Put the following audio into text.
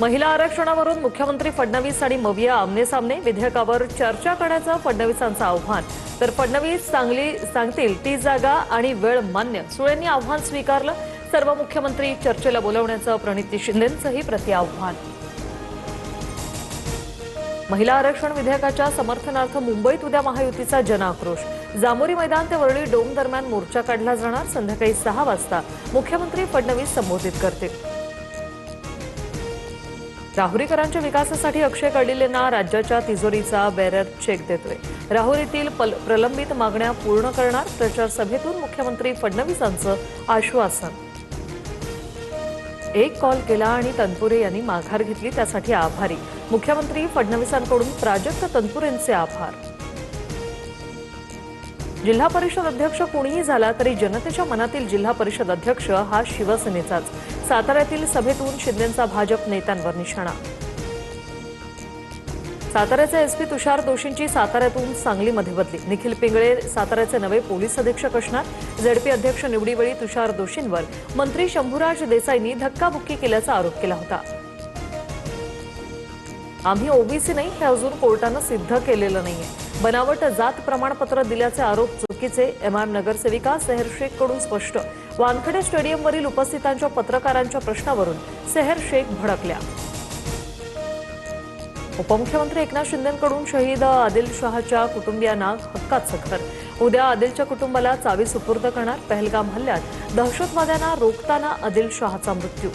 महिला आरक्षणावरून मुख्यमंत्री फडणवीस आणि मविया आमने-सामने. विधेयकावर चर्चा करण्याचं फडणवीसांचं आव्हान. तर फडणवीस सांगतील ती जागा आणि वेळ मान्य. सुळेंनी आव्हान स्वीकारलं. सर्व मुख्यमंत्री चर्चेला बोलवण्याचं प्रणिती शिंदेंचंही प्रति-आव्हान. महिला आरक्षण विधेयकाच्या समर्थनार्थ मुंबईत उद्या महायुतीचा जनआक्रोश. जामोरी मैदान ते वरळी डोम दरम्यान मोर्चा काढला जाणार. संध्याकाळी 6 वाजता मुख्यमंत्री फडणवीस संबोधित करतील. राहुरीकरांच्या विकासासाठी अक्षय कडीलेंना राज्याच्या तिजोरीचा बेरर चेक देतोय. राहुरीतील प्रलंबित मागण्या पूर्ण करणार. प्रचार सभेतून मुख्यमंत्री फडणवीसांचं आश्वासन. एक कॉल केला आणि तनपुरे यांनी माघार घेतली, त्यासाठी आभारी. मुख्यमंत्री फडणवीसांकडून प्राजक्त तनपुरेंचे आभार. जिल्हा परिषद अध्यक्ष कोणीही झाला तरी जनतेच्या मनातील जिल्हा परिषद अध्यक्ष हा शिवसेनेचाच. साताऱ्यातील सभेतून शिंदेंचा भाजप नेत्यांवर निशाणा. साताऱ्याचे एसपी तुषार दोशींची साताऱ्यातून सांगलीमध्ये बदली. निखिल पिंगळे साताऱ्याचे नवे पोलीस अधीक्षक असणार. झेडपी अध्यक्ष निवडीवेळी तुषार दोशींवर मंत्री शंभूराज देसाईंनी धक्काबुक्की केल्याचा आरोप केला होता. आम्ही ओबीसी नाही हे अजून कोर्टानं सिद्ध केलेलं नाहीये. बनावट जात प्रमाणपत्र दिल्याचे आरोप चुकीचे. एमआयएम नगरसेविका सेहर शेखकडून स्पष्ट. वानखेडे स्टेडियमवरील उपस्थितांच्या पत्रकारांच्या प्रश्नावरून सेहर शेख भडकल्या. उपमुख्यमंत्री एकनाथ शिंदेंकडून शहीद आदिल शहाच्या कुटुंबियांना हक्काचं घर. उद्या आदिलच्या कुटुंबाला चावी सुपूर्द करणार. पहलगाम हल्ल्यात दहशतवाद्यांना रोखताना आदिल शहाचा मृत्यू.